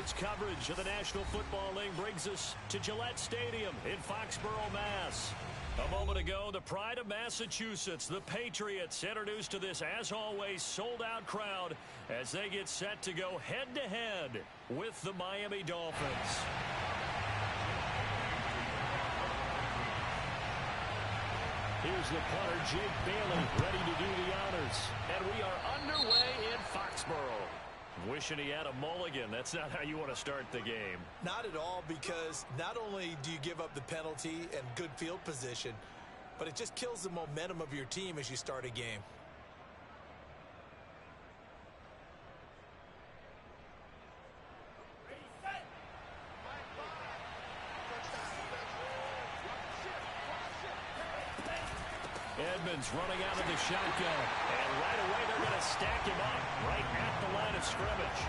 Sports coverage of the National Football League brings us to Gillette Stadium in Foxborough, Mass. A moment ago, the pride of Massachusetts, the Patriots, introduced to this, as always, sold-out crowd as they get set to go head-to-head with the Miami Dolphins. Here's the punter, Jake Bailey, ready to do the honors. And we are underway in Foxborough. Wishing he had a mulligan. That's not how you want to start the game. Not at all, because not only do you give up the penalty and good field position, but it just kills the momentum of your team as you start a game. Edmonds running out of the shotgun. And right away they're going to stack him up right at the line of scrimmage.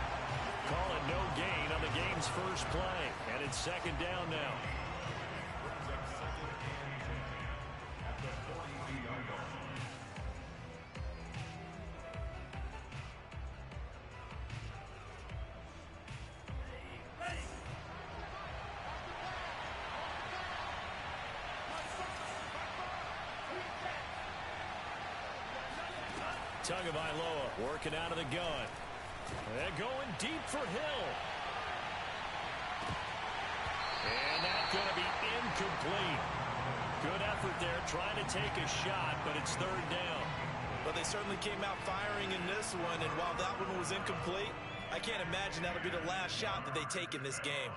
Call it no gain on the game's first play. And it's second down now. Tagovailoa working out of the gun. And going deep for Hill. And that's going to be incomplete. Good effort there trying to take a shot, but it's third down. But they certainly came out firing in this one, and while that one was incomplete, I can't imagine that'll be the last shot that they take in this game.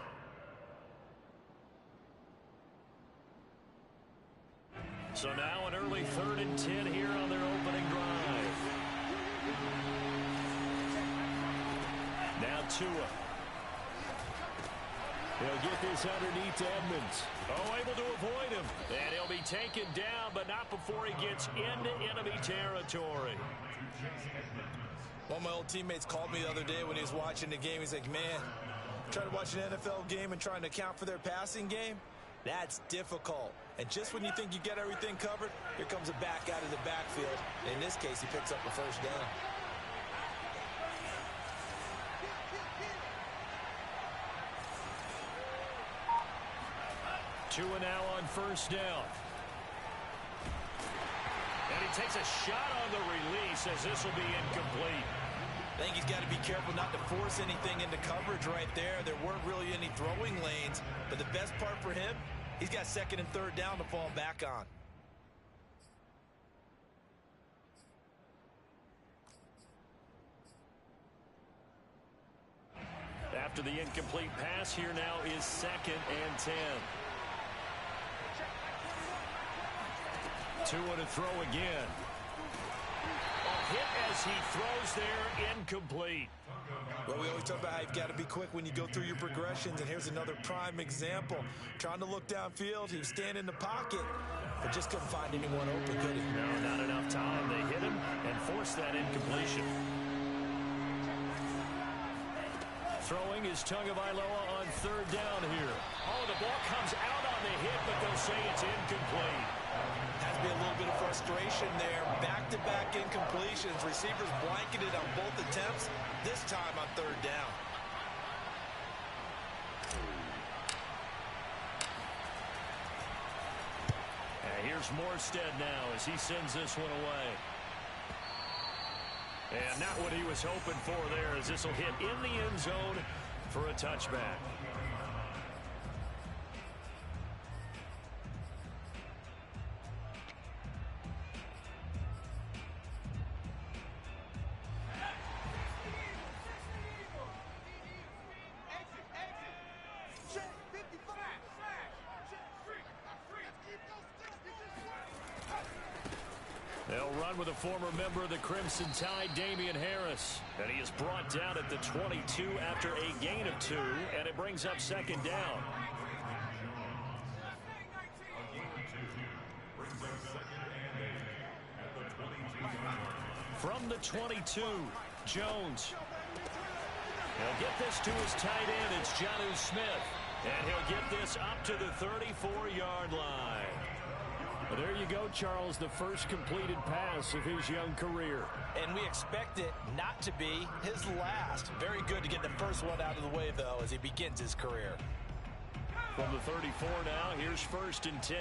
So now an early 3rd and 10 here on their opening drive. Now Tua. He'll get this underneath to Edmonds. Oh, able to avoid him. And he'll be taken down, but not before he gets into enemy territory. One of my old teammates called me the other day when he was watching the game. He's like, man, trying to watch an NFL game and trying to account for their passing game? That's difficult. And just when you think you get everything covered, here comes a back out of the backfield. And in this case, he picks up a first down. Tua now on first down. And he takes a shot on the release as this will be incomplete. I think he's got to be careful not to force anything into coverage right there. There weren't really any throwing lanes. But the best part for him, he's got 2nd and 3rd down to fall back on. After the incomplete pass, here now is 2nd and 10. Tua to throw again. A hit as he throws there, incomplete. Well, we always talk about how you've got to be quick when you go through your progressions, and here's another prime example. Trying to look downfield, he was standing in the pocket, but just couldn't find anyone open, could he? No, not enough time. They hit him and forced that incompletion. Throwing is Tagovailoa on 3rd down here. Oh, the ball comes out on the hit, but they'll say it's incomplete. Has to be a little bit of frustration there. Back-to-back incompletions. Receivers blanketed on both attempts, this time on 3rd down. And here's Morstead now as he sends this one away. And not what he was hoping for there, as this will hit in the end zone for a touchback. They'll run with a former member of the Crimson Tide, Damian Harris. And he is brought down at the 22 after a gain of 2, and it brings up 2nd down. From the 22, Jones. He'll get this to his tight end. It's Jonnu Smith. And he'll get this up to the 34-yard line. Well, there you go, Charles, the first completed pass of his young career. And we expect it not to be his last. Very good to get the first one out of the way, though, as he begins his career. From the 34 now, here's 1st and 10.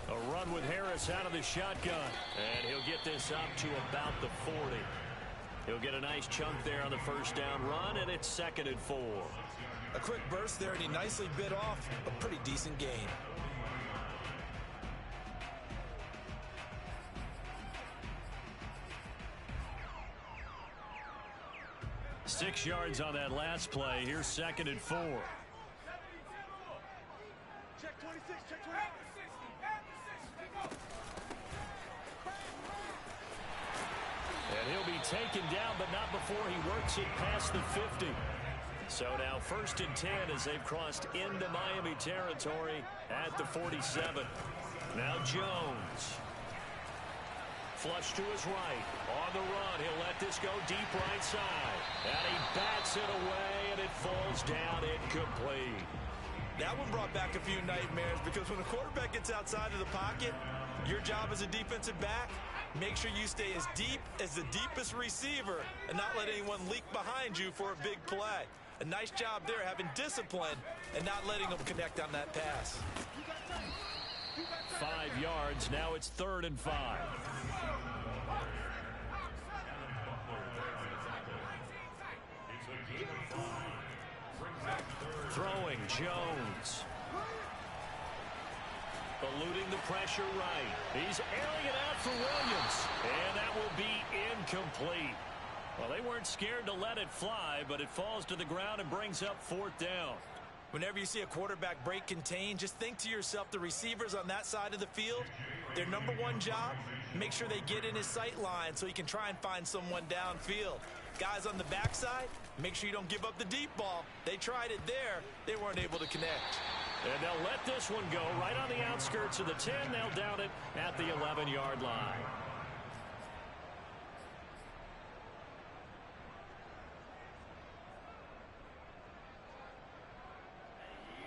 A run with Harris out of the shotgun. And he'll get this up to about the 40. He'll get a nice chunk there on the first down run, and it's 2nd and 4. A quick burst there, and he nicely bit off a pretty decent gain. Six yards on that last play. Here's 2nd and 4. Check 26, check 26. And he'll be taken down, but not before he works it past the 50. So now 1st and 10 as they've crossed into Miami territory at the 47. Now Jones. Flush to his right. On the run, he'll let this go deep right side. And he bats it away, and it falls down incomplete. That one brought back a few nightmares, because when a quarterback gets outside of the pocket, your job as a defensive back, make sure you stay as deep as the deepest receiver and not let anyone leak behind you for a big play. A nice job there, having discipline and not letting them connect on that pass. 5 yards. Now it's 3rd and 5. Throwing Jones. Eluding the pressure right. He's airing it out for Williams. And that will be incomplete. Well, they weren't scared to let it fly, but it falls to the ground and brings up 4th down. Whenever you see a quarterback break contain, just think to yourself, the receivers on that side of the field, their number one job, make sure they get in his sight line so he can try and find someone downfield. Guys on the backside, make sure you don't give up the deep ball. They tried it there. They weren't able to connect. And they'll let this one go right on the outskirts of the 10. They'll down it at the 11-yard line.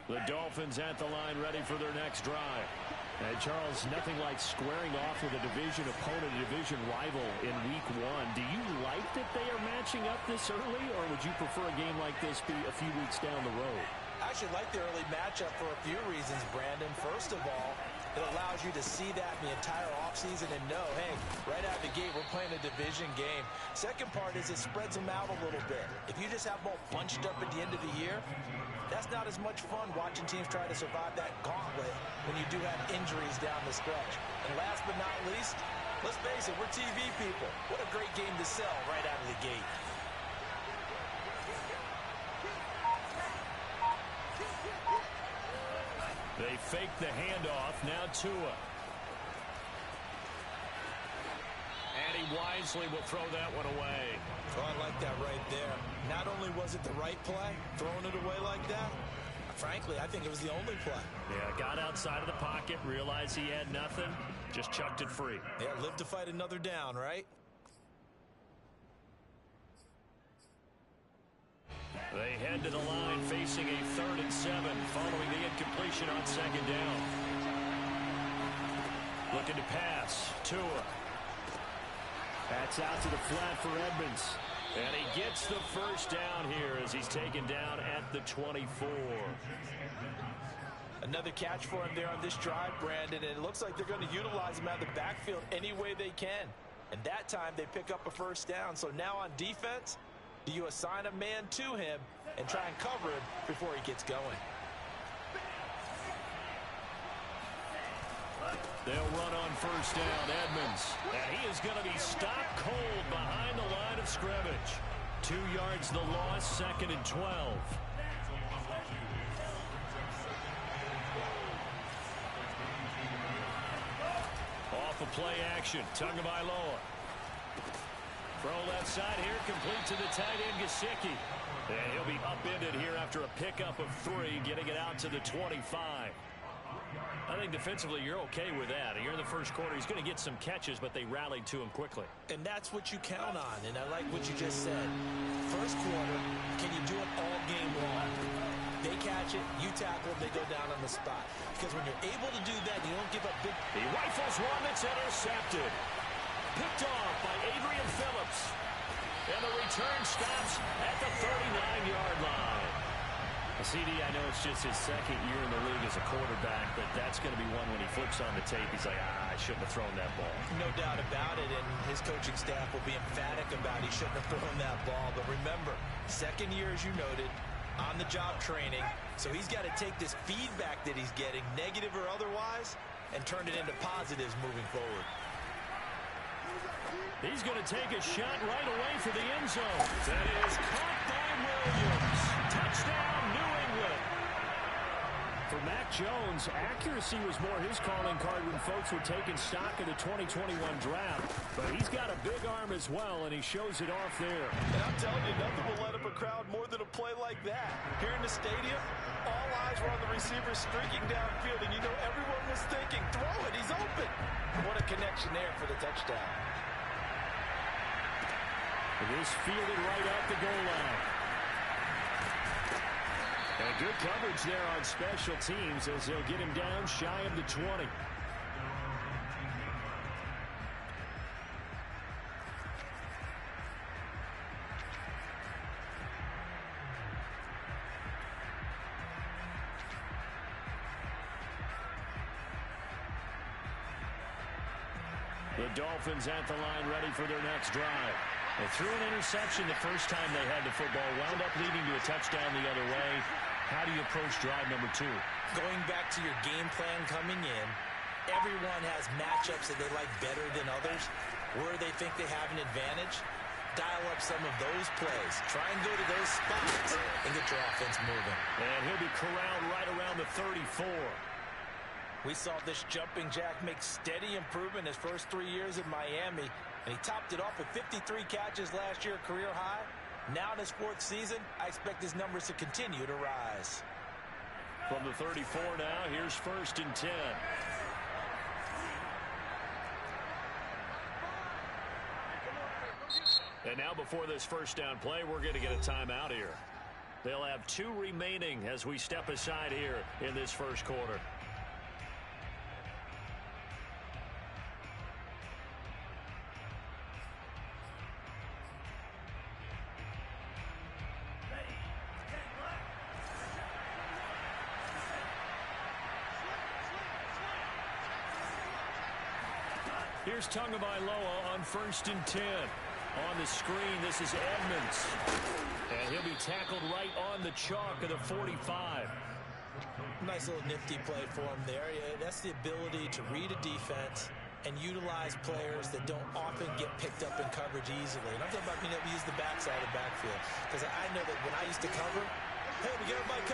The Dolphins at the line, ready for their next drive. And Charles, nothing like squaring off with a division opponent, a division rival in week 1. Do you like that they are matching up this early, or would you prefer a game like this be a few weeks down the road? I actually like the early matchup for a few reasons, Brandon. First of all, it allows you to see that in the entire offseason and know, hey, right out of the gate, we're playing a division game. Second part is it spreads them out a little bit. If you just have them all bunched up at the end of the year, that's not as much fun watching teams try to survive that gauntlet when you do have injuries down the stretch. And last but not least, let's face it, we're TV people. What a great game to sell right out of the gate. They fake the handoff. Now Tua. And he wisely will throw that one away. Oh, I like that right there. Not only was it the right play, throwing it away like that, frankly, I think it was the only play. Yeah, got outside of the pocket, realized he had nothing, just chucked it free. Yeah, live to fight another down, right? They head to the line facing a 3rd and 7 following the incompletion on 2nd down. Looking to pass. Tua. That's out to the flat for Edmonds. And he gets the first down here as he's taken down at the 24. Another catch for him there on this drive, Brandon, and it looks like they're going to utilize him out of the backfield any way they can. And that time they pick up a first down. So now on defense, do you assign a man to him and try and cover him before he gets going? They'll run on first down, Edmonds. And he is going to be stopped cold behind the line of scrimmage. 2 yards the loss, 2nd and 12. Off of play action, Tagovailoa. Throw left side here, complete to the tight end, Gesicki. And he'll be upended here after a pickup of 3, getting it out to the 25. I think defensively you're okay with that. Here in the first quarter, he's going to get some catches, but they rallied to him quickly. And that's what you count on, and I like what you just said. First quarter, can you do it all game long? They catch it, you tackle them, they go down on the spot. Because when you're able to do that, you don't give up big... He rifles one that's intercepted. Picked off by Adrian Phillips. And the return stops at the 39-yard line. CD, I know it's just his second year in the league as a quarterback, but that's going to be one when he flips on the tape. He's like, I shouldn't have thrown that ball. No doubt about it, and his coaching staff will be emphatic about he shouldn't have thrown that ball. But remember, second year, as you noted, on-the-job training, so he's got to take this feedback that he's getting, negative or otherwise, and turn it into positives moving forward. He's going to take a shot right away for the end zone. That is caught by Williams. Touchdown, New England. For Mac Jones, accuracy was more his calling card when folks were taking stock of the 2021 draft. But he's got a big arm as well, and he shows it off there. And I'm telling you, nothing will let up a crowd more than a play like that. Here in the stadium, all eyes were on the receiver streaking downfield, and you know everyone was thinking, throw it, he's open. What a connection there for the touchdown. It is fielded right at the goal line. And good coverage there on special teams as they'll get him down shy of the 20. The Dolphins at the line ready for their next drive. They threw an interception the first time they had the football, wound up leading to a touchdown the other way. How do you approach drive number 2? Going back to your game plan coming in, everyone has matchups that they like better than others. Where they think they have an advantage, dial up some of those plays. Try and go to those spots and get your offense moving. And he'll be corralled right around the 34. We saw this jumping jack make steady improvement his first 3 years in Miami, and he topped it off with 53 catches last year, career high. Now in his 4th season, I expect his numbers to continue to rise. From the 34 now, here's 1st and 10. And now before this first down play, we're going to get a timeout here. They'll have 2 remaining as we step aside here in this first quarter. Here's Tagovailoa on 1st and 10. On the screen, this is Edmonds. And he'll be tackled right on the chalk of the 45. Nice little nifty play for him there. Yeah, that's the ability to read a defense and utilize players that don't often get picked up in coverage easily. And I'm talking about being able to use the backside of the backfield. Because I know that when I used to cover, hey, we get everybody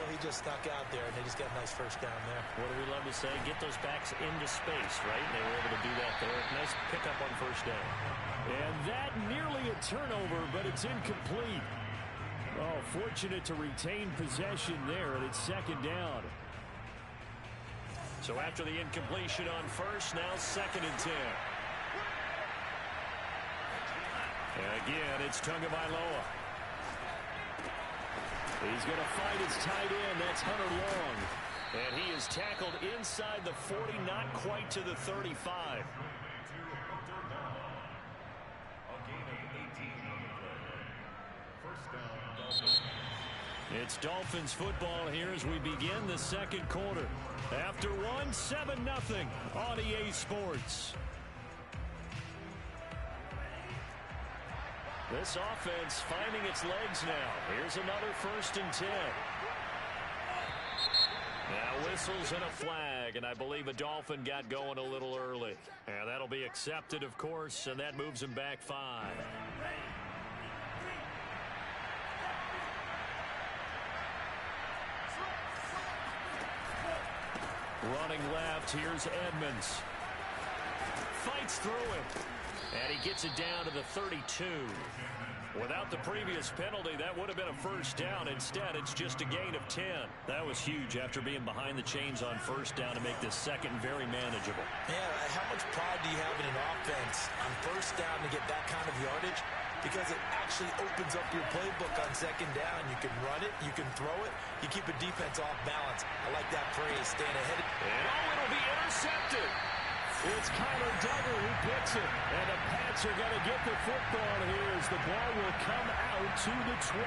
he just snuck out there, and they just got a nice first down there. What do we love to say? Get those backs into space, right? And they were able to do that there. Nice pickup on first down. And that nearly a turnover, but it's incomplete. Oh, fortunate to retain possession there, and it's 2nd down. So after the incompletion on first, now 2nd and 10. And again, it's Tagovailoa. He's going to fight his tight end. That's Hunter Long. And he is tackled inside the 40, not quite to the 35. It's Dolphins football here as we begin the second quarter. After one, 7-0 on EA Sports. This offense finding its legs now. Here's another 1st and 10. Now whistles and a flag, and I believe a Dolphin got going a little early. And that'll be accepted, of course, and that moves him back 5. Running left, here's Edmonds. Fights through it. And he gets it down to the 32. Without the previous penalty, that would have been a first down. Instead, it's just a gain of 10. That was huge after being behind the chains on first down to make this second very manageable. Yeah, how much pride do you have in an offense on first down to get that kind of yardage? because it actually opens up your playbook on second down. You can run it, you can throw it, you keep a defense off balance. I like that phrase, staying ahead. And it'll be intercepted. It's Kyler Duggar who picks it. And the Pats are going to get the football here as the ball will come out to the 20.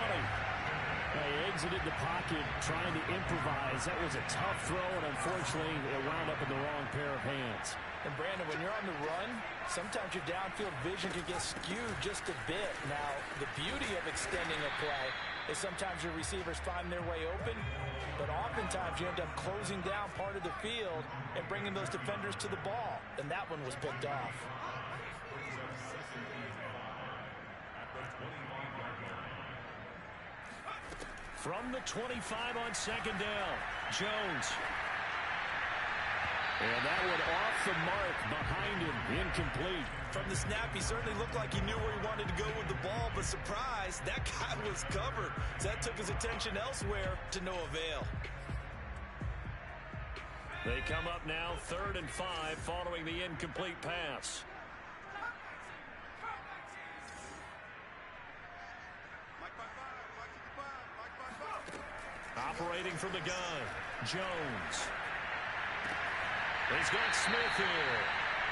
They exited the pocket trying to improvise. That was a tough throw, and unfortunately, it wound up in the wrong pair of hands. And Brandon, when you're on the run, sometimes your downfield vision can get skewed just a bit. Now, the beauty of extending a play is sometimes your receivers find their way open, but oftentimes you end up closing down part of the field and bringing those defenders to the ball. And that one was picked off. From the 25 on second down, Jones. And that one off the mark behind him, incomplete. From the snap, he certainly looked like he knew where he wanted to go with the ball, but surprise, that guy was covered. So that took his attention elsewhere to no avail. They come up now 3rd and 5 following the incomplete pass. Operating from the gun, Jones. He's got Smith here.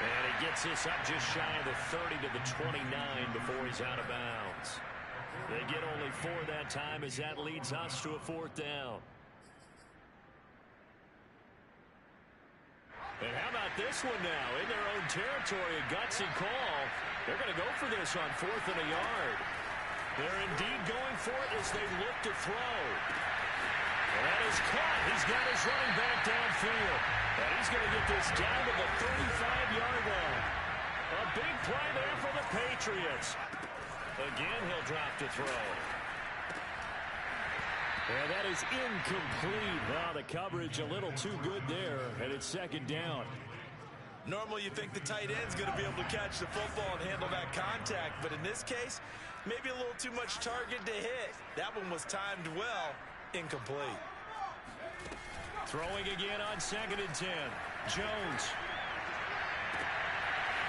And he gets this up just shy of the 30 to the 29 before he's out of bounds. They get only 4 that time as that leads us to a 4th down. And how about this one now? In their own territory, a gutsy call. They're going to go for this on 4th and a yard. They're indeed going for it as they look to throw. And that is caught. He's got his running back downfield. And he's going to get this down to the 35-yard line. A big play there for the Patriots. Again, he'll drop to throw. And that is incomplete. Wow, the coverage a little too good there, and it's 2nd down. Normally, you think the tight end's going to be able to catch the football and handle that contact, but in this case, maybe a little too much target to hit. That one was timed well. Incomplete. Throwing again on 2nd and 10. Jones.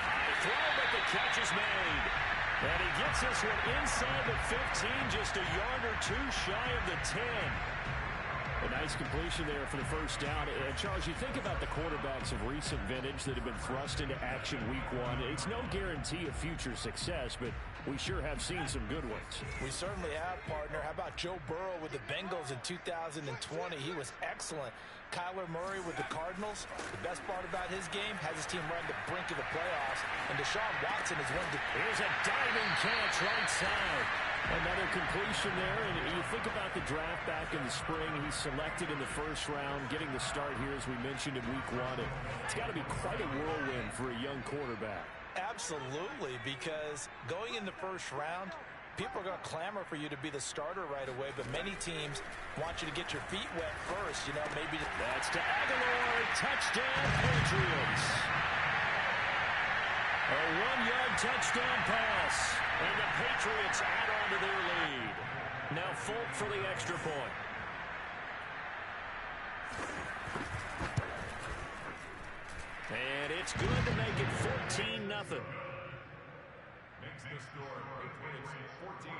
High throw, but the catch is made. And he gets this one inside the 15, just a yard or two shy of the 10. A nice completion there for the first down. And Charles, you think about the quarterbacks of recent vintage that have been thrust into action week 1. It's no guarantee of future success, but we sure have seen some good ones. We certainly have, partner. How about Joe Burrow with the Bengals in 2020? He was excellent. Kyler Murray with the Cardinals. The best part about his game, has his team right on the brink of the playoffs. And Deshaun Watson is one. Here's a diving catch right side. Another completion there, and you think about the draft back in the spring. He's selected in the 1st round, getting the start here, as we mentioned, in week 1. It's got to be quite a whirlwind for a young quarterback. Absolutely, because going in the 1st round, people are going to clamor for you to be the starter right away, but many teams want you to get your feet wet first. You know, maybe. That's to Aguilar. Touchdown, Patriots. A 1-yard touchdown pass. And the Patriots add on to their lead. Now Folk for the extra point. And it's good to make it 14-0. Makes the score Patriots 14.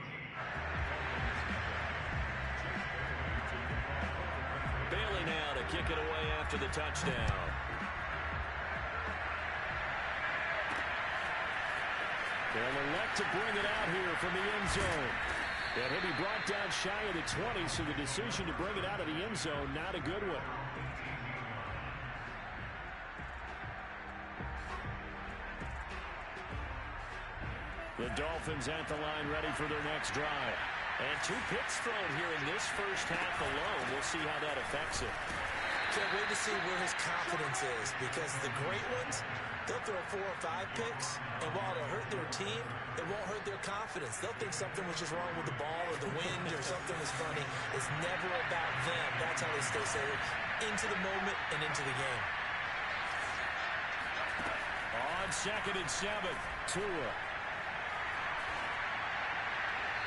Bailey now to kick it away after the touchdown. They'll elect to bring it out here from the end zone. And he'll be brought down shy of the 20, so the decision to bring it out of the end zone, not a good one. The Dolphins at the line, ready for their next drive. And 2 picks thrown here in this first half alone. We'll see how that affects it. Can't wait to see where his confidence is, because the great ones, they'll throw 4 or 5 picks, and while it'll hurt their team, it won't hurt their confidence. They'll think something was just wrong with the ball or the wind or something was funny. It's never about them. That's how they stay safe into the moment and into the game. On 2nd and 7, Tua.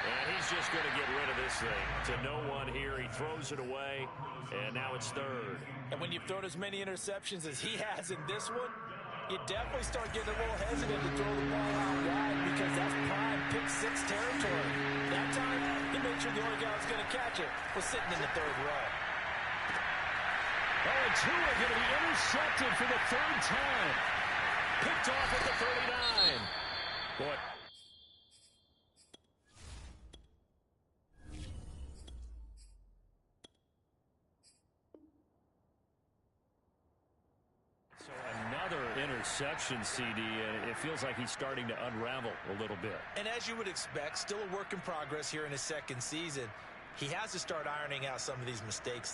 And he's just going to get rid of this thing to no one here. He throws it away, and now it's 3rd. And when you've thrown as many interceptions as he has in this one, You definitely start getting a little hesitant to throw the ball out wide because that's prime pick-6 territory. That time, he made sure the only guy who was going to catch it was sitting in the third row. Oh, and Tua going to be intercepted for the third time. Picked off at the 39. Boy. So another interception, CD, and it feels like he's starting to unravel a little bit. And as you would expect, still a work in progress here in his second season. He has to start ironing out some of these mistakes, though.